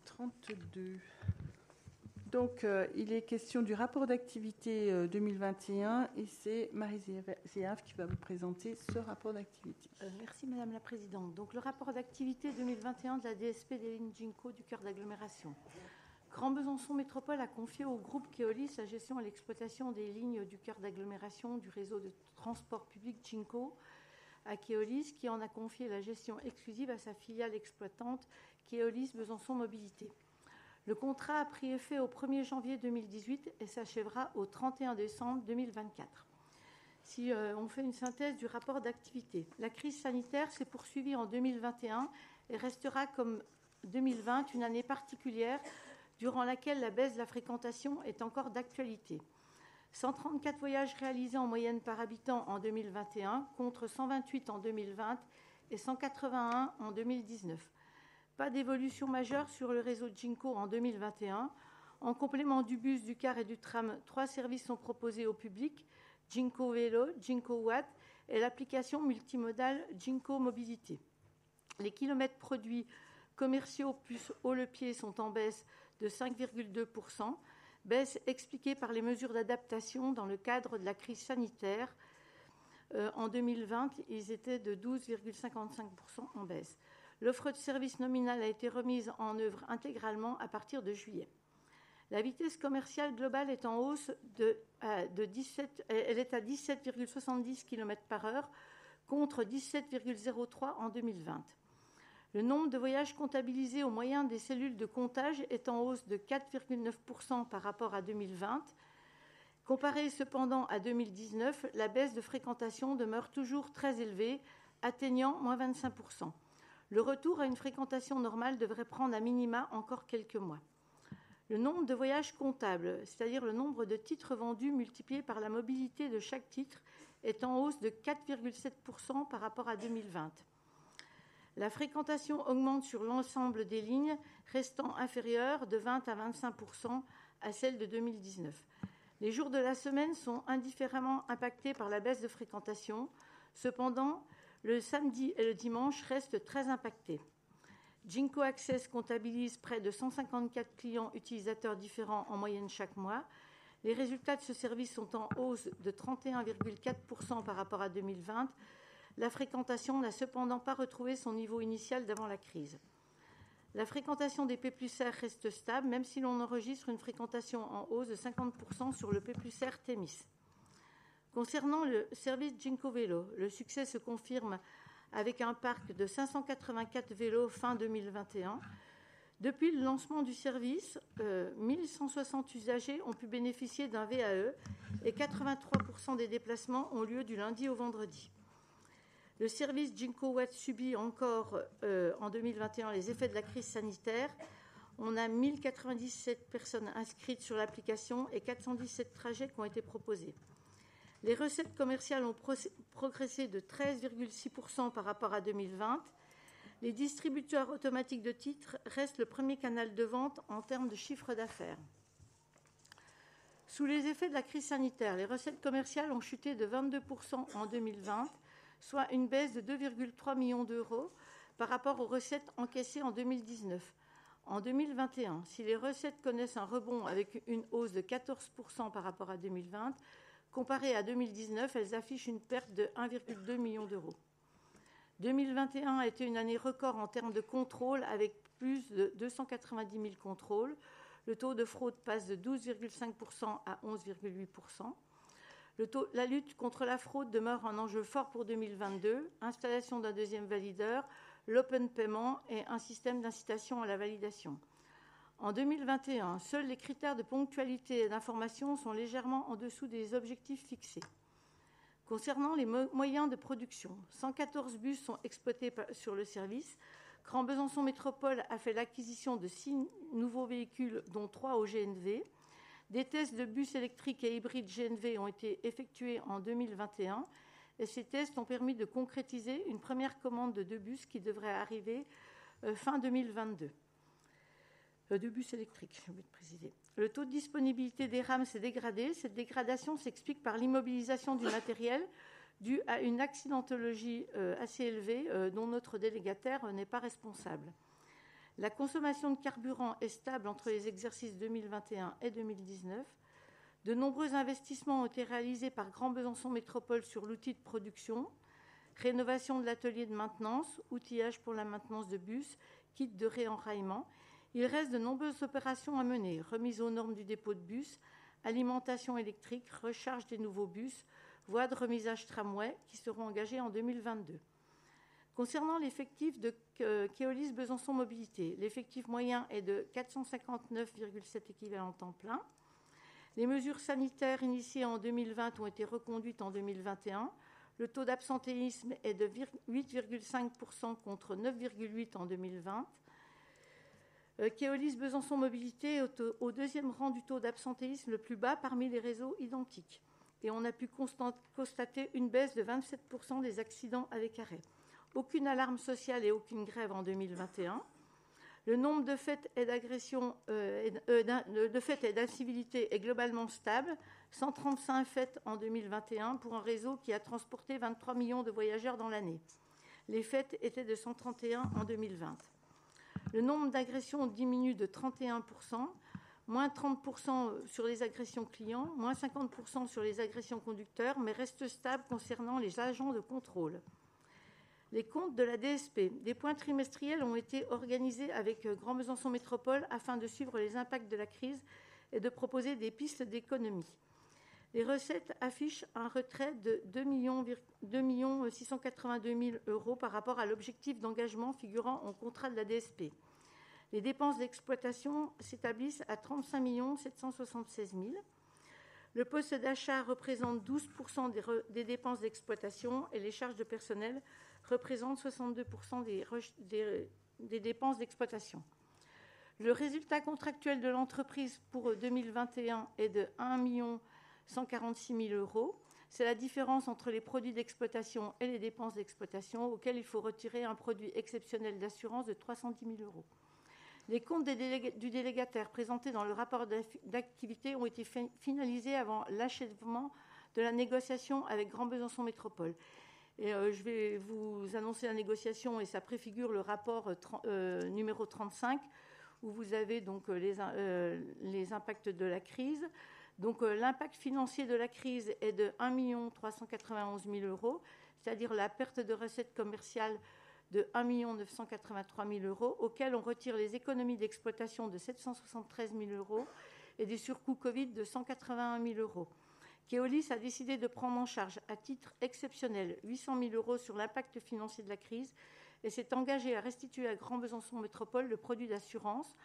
32. Donc, il est question du rapport d'activité 2021 et c'est Marie Zéaf qui va vous présenter ce rapport d'activité. Merci Madame la Présidente. Donc, le rapport d'activité 2021 de la DSP des lignes Ginko du cœur d'agglomération. Grand Besançon Métropole a confié au groupe Keolis la gestion et l'exploitation des lignes du cœur d'agglomération du réseau de transport public Ginko à Keolis, qui en a confié la gestion exclusive à sa filiale exploitante Keolis Besançon Mobilité. Le contrat a pris effet au 1er janvier 2018 et s'achèvera au 31 décembre 2024. Si on fait une synthèse du rapport d'activité, la crise sanitaire s'est poursuivie en 2021 et restera comme 2020 une année particulière durant laquelle la baisse de la fréquentation est encore d'actualité. 134 voyages réalisés en moyenne par habitant en 2021 contre 128 en 2020 et 181 en 2019. Pas d'évolution majeure sur le réseau Ginko en 2021. En complément du bus, du car et du tram, 3 services sont proposés au public, Ginko Vélo, Ginko Watt et l'application multimodale Ginko Mobilité. Les kilomètres produits commerciaux plus haut-le-pied sont en baisse de 5,2%, baisse expliquée par les mesures d'adaptation dans le cadre de la crise sanitaire. En 2020, ils étaient de 12,55% en baisse. L'offre de service nominale a été remise en œuvre intégralement à partir de juillet. La vitesse commerciale globale est en hausse elle est à 17,70 km par heure contre 17,03 en 2020. Le nombre de voyages comptabilisés au moyen des cellules de comptage est en hausse de 4,9% par rapport à 2020. Comparé cependant à 2019, la baisse de fréquentation demeure toujours très élevée, atteignant moins 25%. Le retour à une fréquentation normale devrait prendre à minima encore quelques mois. Le nombre de voyages comptables, c'est-à-dire le nombre de titres vendus multiplié par la mobilité de chaque titre, est en hausse de 4,7% par rapport à 2020. La fréquentation augmente sur l'ensemble des lignes, restant inférieure de 20 à 25% à celle de 2019. Les jours de la semaine sont indifféremment impactés par la baisse de fréquentation. Cependant, le samedi et le dimanche restent très impactés. Ginko Access comptabilise près de 154 clients utilisateurs différents en moyenne chaque mois. Les résultats de ce service sont en hausse de 31,4% par rapport à 2020. La fréquentation n'a cependant pas retrouvé son niveau initial d'avant la crise. La fréquentation des P+R reste stable, même si l'on enregistre une fréquentation en hausse de 50% sur le P+R Thémis. Concernant le service Ginko Vélo, le succès se confirme avec un parc de 584 vélos fin 2021. Depuis le lancement du service, 1160 usagers ont pu bénéficier d'un VAE et 83% des déplacements ont lieu du lundi au vendredi. Le service Ginko Watt subit encore en 2021 les effets de la crise sanitaire. On a 1097 personnes inscrites sur l'application et 417 trajets qui ont été proposés. Les recettes commerciales ont progressé de 13,6% par rapport à 2020. Les distributeurs automatiques de titres restent le premier canal de vente en termes de chiffre d'affaires. Sous les effets de la crise sanitaire, les recettes commerciales ont chuté de 22% en 2020, soit une baisse de 2,3 millions d'euros par rapport aux recettes encaissées en 2019. En 2021, si les recettes connaissent un rebond avec une hausse de 14% par rapport à 2020, comparé à 2019, elles affichent une perte de 1,2 million d'euros. 2021 a été une année record en termes de contrôle avec plus de 290 000 contrôles. Le taux de fraude passe de 12,5% à 11,8%. La lutte contre la fraude demeure un enjeu fort pour 2022. Installation d'un deuxième valideur, l'open payment et un système d'incitation à la validation. En 2021, seuls les critères de ponctualité et d'information sont légèrement en dessous des objectifs fixés. Concernant les moyens de production, 114 bus sont exploités sur le service. Grand Besançon Métropole a fait l'acquisition de 6 nouveaux véhicules, dont 3 au GNV. Des tests de bus électriques et hybrides GNV ont été effectués en 2021 et ces tests ont permis de concrétiser une première commande de 2 bus qui devrait arriver fin 2022. 2 bus électriques, j'ai oublié de préciser. Le taux de disponibilité des rames s'est dégradé. Cette dégradation s'explique par l'immobilisation du matériel due à une accidentologie assez élevée dont notre délégataire n'est pas responsable. La consommation de carburant est stable entre les exercices 2021 et 2019. De nombreux investissements ont été réalisés par Grand Besançon Métropole sur l'outil de production, rénovation de l'atelier de maintenance, outillage pour la maintenance de bus, kit de réenraillement. Il reste de nombreuses opérations à mener, remise aux normes du dépôt de bus, alimentation électrique, recharge des nouveaux bus, voies de remisage tramway qui seront engagées en 2022. Concernant l'effectif de Keolis Besançon Mobilité, l'effectif moyen est de 459,7 équivalents temps plein. Les mesures sanitaires initiées en 2020 ont été reconduites en 2021. Le taux d'absentéisme est de 8,5% contre 9,8% en 2020. Keolis Besançon Mobilité est au deuxième rang du taux d'absentéisme le plus bas parmi les réseaux identiques. Et on a pu constater une baisse de 27% des accidents avec arrêt. Aucune alarme sociale et aucune grève en 2021. Le nombre de faits et d'agressions, de faits et d'incivilités est globalement stable. 135 faits en 2021 pour un réseau qui a transporté 23 millions de voyageurs dans l'année. Les faits étaient de 131 en 2020. Le nombre d'agressions diminue de 31%, moins 30% sur les agressions clients, moins 50% sur les agressions conducteurs, mais reste stable concernant les agents de contrôle. Les comptes de la DSP. Des points trimestriels ont été organisés avec Grand Besançon Métropole afin de suivre les impacts de la crise et de proposer des pistes d'économie. Les recettes affichent un retrait de 2 682 000 euros par rapport à l'objectif d'engagement figurant en contrat de la DSP. Les dépenses d'exploitation s'établissent à 35 776 000. Le poste d'achat représente 12% des dépenses d'exploitation et les charges de personnel représentent 62% des dépenses d'exploitation. Le résultat contractuel de l'entreprise pour 2021 est de 1 146 000 euros. C'est la différence entre les produits d'exploitation et les dépenses d'exploitation auxquelles il faut retirer un produit exceptionnel d'assurance de 310 000 euros. Les comptes du délégataire présentés dans le rapport d'activité ont été finalisés avant l'achèvement de la négociation avec Grand Besançon Métropole. Et je vais vous annoncer la négociation et ça préfigure le rapport numéro 35 où vous avez donc les impacts de la crise. Donc l'impact financier de la crise est de 1 391 000 euros, c'est-à-dire la perte de recettes commerciales de 1 983 000 euros, auquel on retire les économies d'exploitation de 773 000 euros et des surcoûts Covid de 181 000 euros. Keolis a décidé de prendre en charge à titre exceptionnel 800 000 euros sur l'impact financier de la crise et s'est engagé à restituer à Grand Besançon Métropole le produit d'assurance.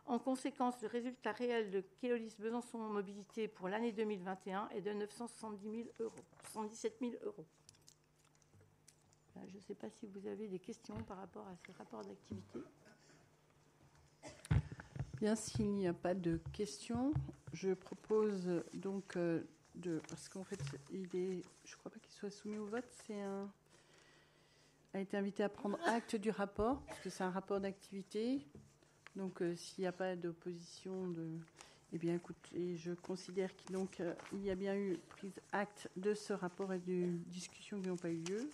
En conséquence, le résultat réel de Keolis Besançon Mobilité pour l'année 2021 est de 977 000 euros. Je ne sais pas si vous avez des questions par rapport à ces rapports d'activité. Bien, s'il n'y a pas de questions, je propose donc parce qu'en fait, je ne crois pas qu'il soit soumis au vote, a été invité à prendre acte du rapport, parce que c'est un rapport d'activité. Donc, s'il n'y a pas d'opposition, eh bien, écoutez, je considère qu'il y a bien eu prise acte de ce rapport et de discussions qui n'ont pas eu lieu.